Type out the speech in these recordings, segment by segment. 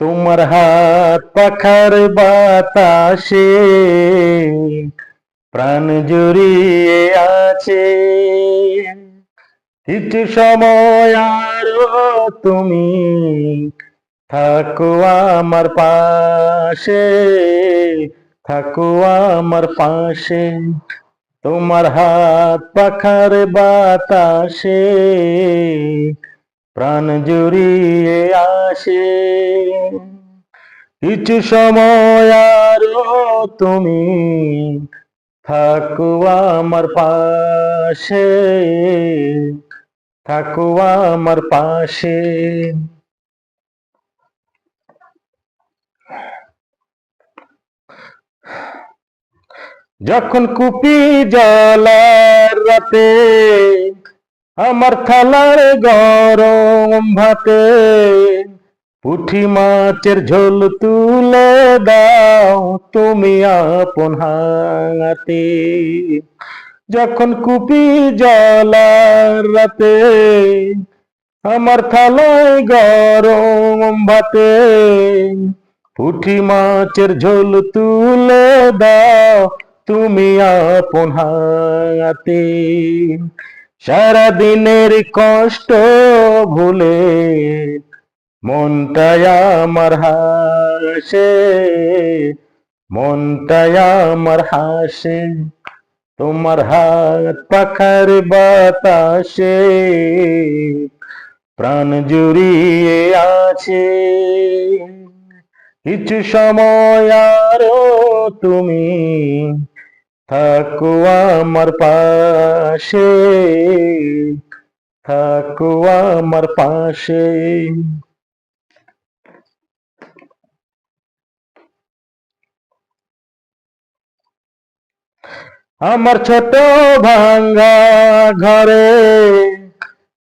তোমার হাত পাখার বাতাসে প্রাণ জুড়িয়ে আছে। কিছু সময় আরো তুমি থাকো আমার পাশে, থাকো আমার পাশে। তোমার হাত পাখার বাতাসে প্রাণ জুড়িয়ে আসে। কিছু সময় আরো তুমি থাকো আমার পাশে, থাকো আমার পাশে। যখন কুপি জলার রাতে আমার থালার গরম ভাতে পুঁটি মাছের ঝোল তুলে দাও তুমি আপন হাতে। যখন কুপি জলার রাতে আমার থালায় গরম ভাতে পুঁটি মাছের ঝোল তুলে দাও তুমি আপন হাতে। সারাদিনের কষ্ট ভুলে মনটাই আমার হাসে, মনটাই আমার হাসে। তোমার হাত পাখার বাতাসে প্রাণ জুড়িয়ে আছে। কিছু সময় আরো তুমি থাকো আমার পাশে, থাকো আমার পাশে। আমার ছোট ভাঙ্গা ঘরে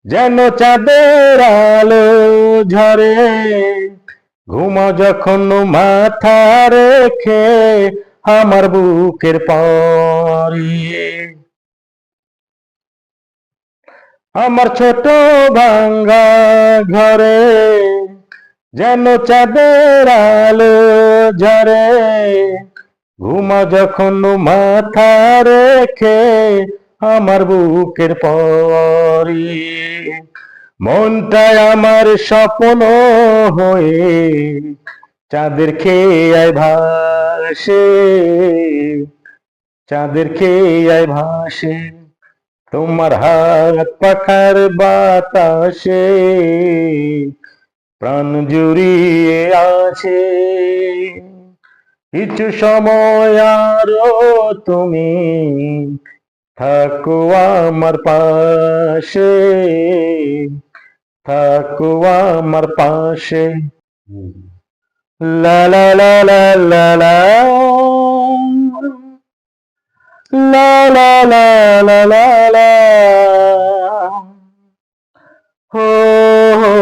যেন চাঁদের আলো ঝরে, ঘুমা যখন মাথা রেখে আমার বুকের পরে। আমার ছোট ভাঙ্গা ঘরে যেন চাঁদের আলো ঝরে, ঘুমা যখন মাথা রেখে আমার বুকের পরে। মনটাই আমার স্বপ্ন হয়ে চাঁদের খেয়ায় ভাসে, চাঁদের খেয়ায় ভাসে। তোমার হাত পাখার বাতাসে প্রাণ জুড়িয়ে আছে। কিছু সময় আরো তুমি থাকো আমার পাশে, থাকো আমার পাশে। লা লা লা লা লা লা লা লা লা লা লা লা হো হো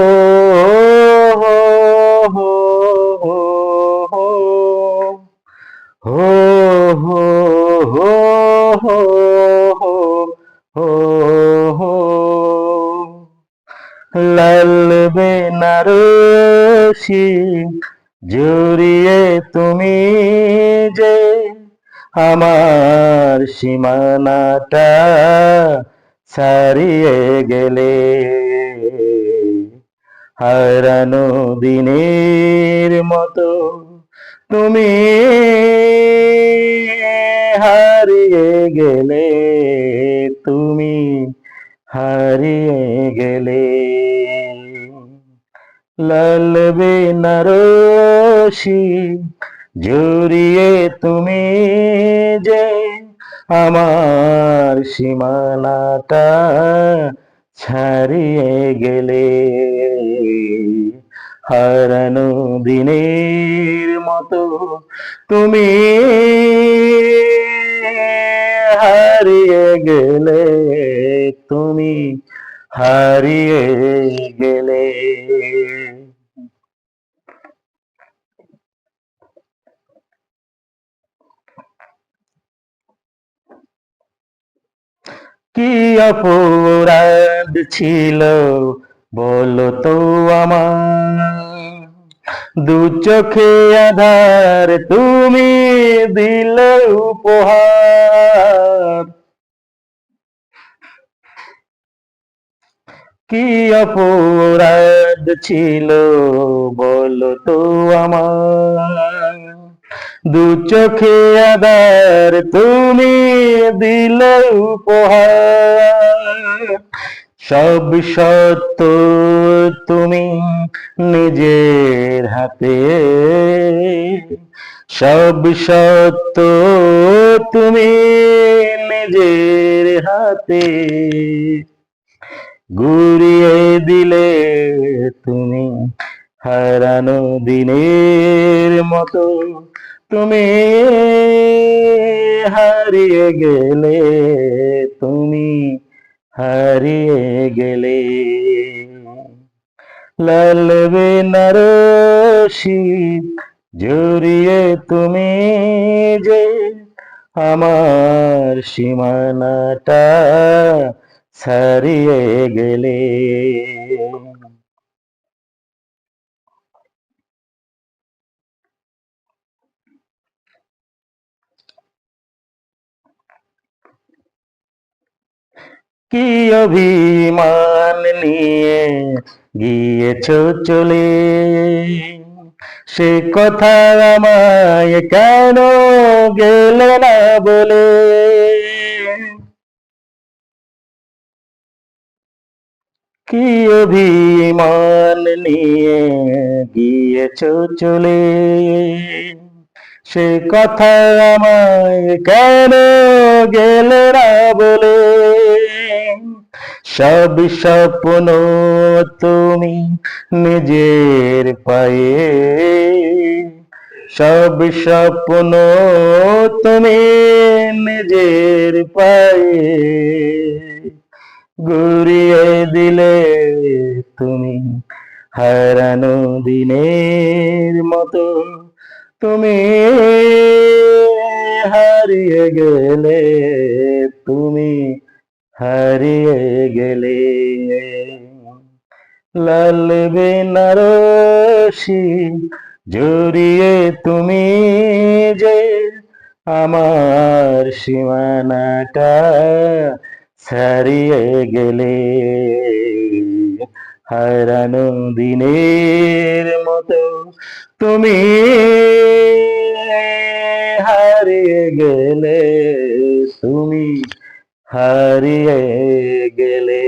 হো হো হো হো হো হো হো হো হো হো লাল বেনারসি জড়িয়ে তুমি যে আমার সীমানাটা ছাড়িয়ে গেলে, হারানো দিনের মতো তুমি হারিয়ে গেলে, তুমি হারিয়ে গেলে। লাল বেনারসি জড়িয়ে তুমি যে আমার সীমানাটা ছাড়িয়ে গেলে, হারানো দিনের মতো তুমি হারিয়ে গেলে, তুমি হারিয়ে গেলে। কি অপরাধ ছিল বলো তো আমার, দু চোখে আধার তুমি দিলে উপহার, কি অপরাধ ছিল বলো তো আমার, দু চোখে আধার তুমি দিলে উপহার, সব সত্য তুমি নিজের হাতে, সব সত্য তুমি নিজের হাতে, ঘুরিয়ে দিলে তুমি হারানো দিনের মতো, তুমি হারিয়ে গেলে, তুমি হারিয়ে গেলে, লাল বেনারসি জড়িয়ে তুমি যে আমার সীমানাটা ছাড়িয়ে গেলে। কি অভিমান নিয়ে গিয়েছ চলে, সে কথা আমায় কেন গেলে না বলে, কি অভিমান নিয়ে গিয়েছ চলে, সে কথা আমায় কেন গেলে না বলে, সব স্বপ্ন তুমি নিজের পায়ে, সব স্বপ্ন তুমি নিজের পায়ে, ঘুরিয়ে দিলে তুমি হারানো দিনের মতো, তুমি হারিয়ে গেলে, তুমি হারিয়ে গেলে, লাল বেনারসি জড়িয়ে তুমি যে আমার সীমানাটা ছাড়িয়ে গেলে, হারানো দিনের মতো তুমি হারিয়ে গেলে, তুমি হারিয়ে গেলে।